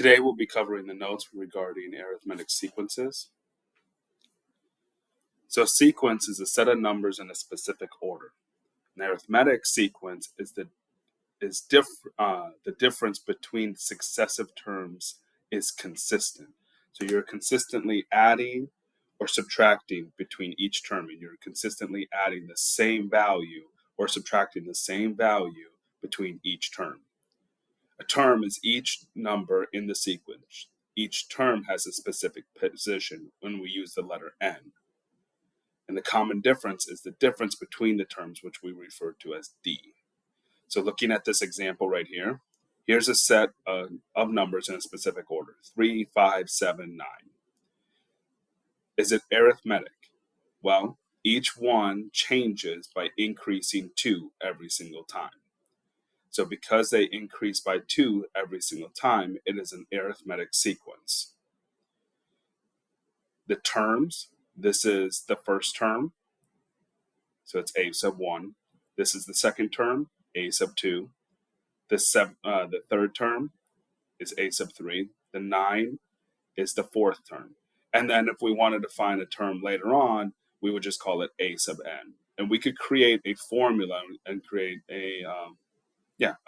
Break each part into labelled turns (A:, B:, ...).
A: Today we'll be covering the notes regarding arithmetic sequences. So a sequence is a set of numbers in a specific order. An arithmetic sequence is the difference between successive terms is consistent. So you're consistently adding or subtracting between each term, and you're consistently adding the same value or subtracting the same value between each term. A term is each number in the sequence. Each term has a specific position when we use the letter n. And the common difference is the difference between the terms, which we refer to as d. So looking at this example right here, here's a set of numbers in a specific order, 3, 5, 7, 9. Is it arithmetic? Well, each one changes by increasing 2 every single time. So because they increase by 2 every single time, it is an arithmetic sequence. The terms, this is the first term, so it's a sub 1. This is the second term, a sub 2. The third term is a sub 3. The 9 is the fourth term. And then if we wanted to find a term later on, we would just call it a sub n. And we could create a formula and create a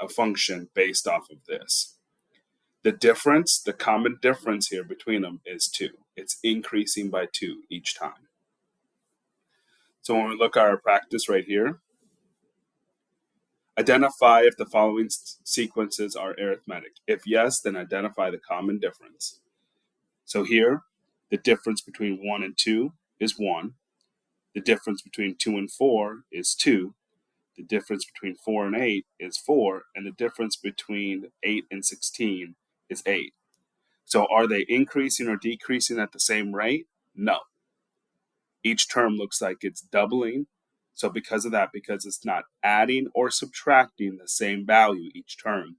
A: function based off of this. The common difference here between them is 2. It's increasing by 2 each time. So when we look at our practice right here, identify if the following sequences are arithmetic. If yes, then identify the common difference. So here, the difference between 1 and 2 is 1. The difference between 2 and 4 is 2. The difference between 4 and 8 is 4, and the difference between 8 and 16 is 8. So are they increasing or decreasing at the same rate? No. Each term looks like it's doubling. So because of that, because it's not adding or subtracting the same value each term,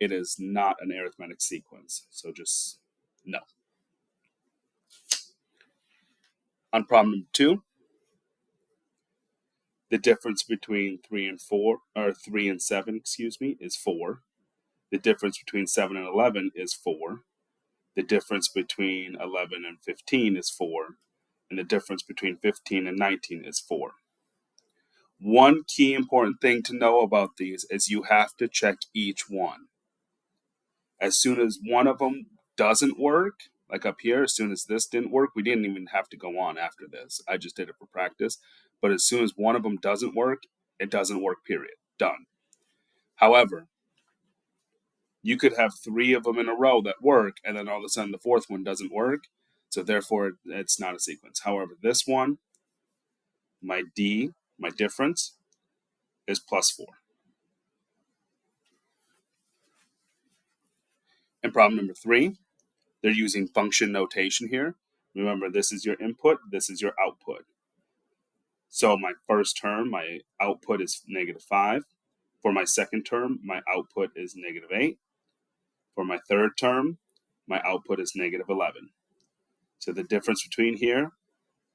A: it is not an arithmetic sequence. So just no. On problem number 2, the difference between 3 and 7, is 4. The difference between 7 and 11 is 4. The difference between 11 and 15 is 4. And the difference between 15 and 19 is 4. One key important thing to know about these is you have to check each one. As soon as one of them doesn't work, like up here, as soon as this didn't work, we didn't even have to go on after this. I just did it for practice. But as soon as one of them doesn't work, it doesn't work, period. Done. However, you could have 3 of them in a row that work, and then all of a sudden the fourth one doesn't work. So therefore, it's not a sequence. However, this one, my difference, is plus 4. In problem number 3, they're using function notation here. Remember, this is your input, this is your output. So my first term, my output is -5. For my second term, my output is -8. For my third term, my output is -11. So the difference between here,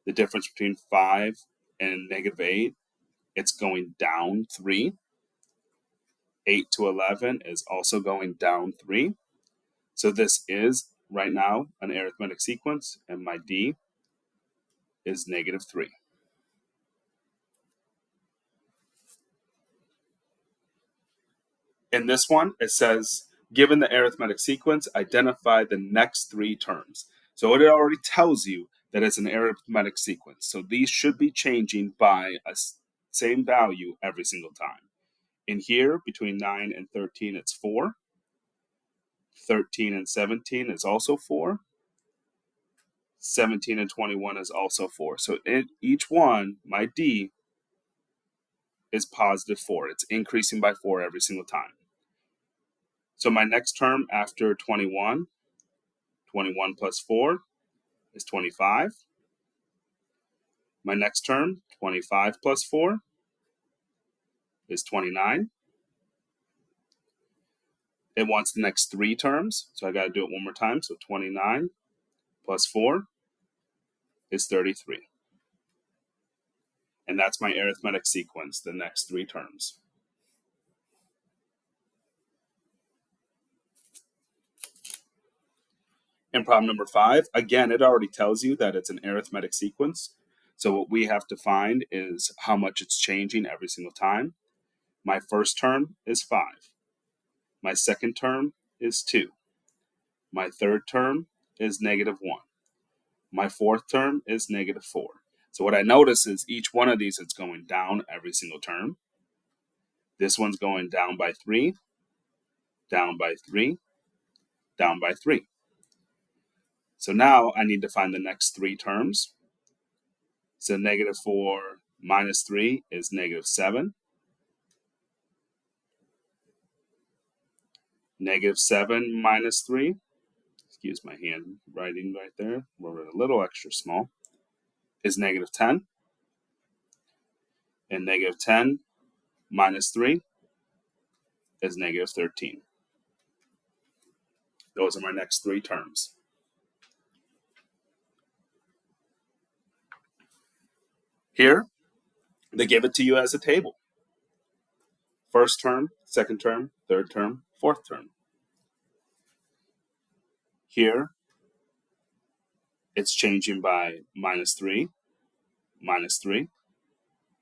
A: the difference between 5 and -8, it's going down 3. 8 to 11 is also going down 3. So this is, right now, an arithmetic sequence, and my d is -3. In this one, it says, given the arithmetic sequence, identify the next 3 terms. So it already tells you that it's an arithmetic sequence. So these should be changing by a same value every single time. In here, between 9 and 13, it's 4. 13 and 17 is also 4. 17 and 21 is also 4. So in each one, my d is positive 4. It's increasing by 4 every single time. So my next term after 21 plus 4 is 25. My next term, 25 plus 4 is 29. It wants the next 3 terms, so I got to do it one more time. So 29 plus 4 is 33. And that's my arithmetic sequence, the next 3 terms. In problem number 5, again, it already tells you that it's an arithmetic sequence. So what we have to find is how much it's changing every single time. My first term is 5. My second term is 2. My third term is -1. My fourth term is -4. So what I notice is each one of these is going down every single term. This one's going down by 3, down by 3, down by 3. So now I need to find the next 3 terms. So -4 minus 3 is -7. -7 minus 3, excuse my handwriting right there, wrote it a little extra small, is -10. And -10 minus 3 is -13. Those are my next 3 terms. Here, they give it to you as a table. First term, second term, third term, fourth term. Here, it's changing by -3, -3,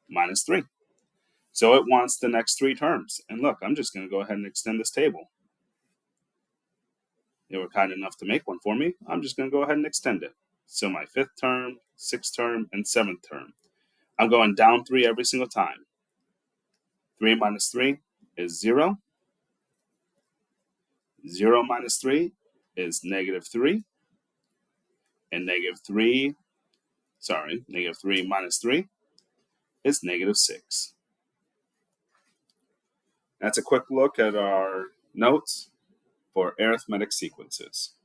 A: -3. So it wants the next 3 terms. And look, I'm just going to go ahead and extend this table. They were kind enough to make one for me. I'm just going to go ahead and extend it. So my 5th term, 6th term, and 7th term. I'm going down 3 every single time. 3 minus 3 is 0. 0 minus 3 is -3. And -3 minus 3 is -6. That's a quick look at our notes for arithmetic sequences.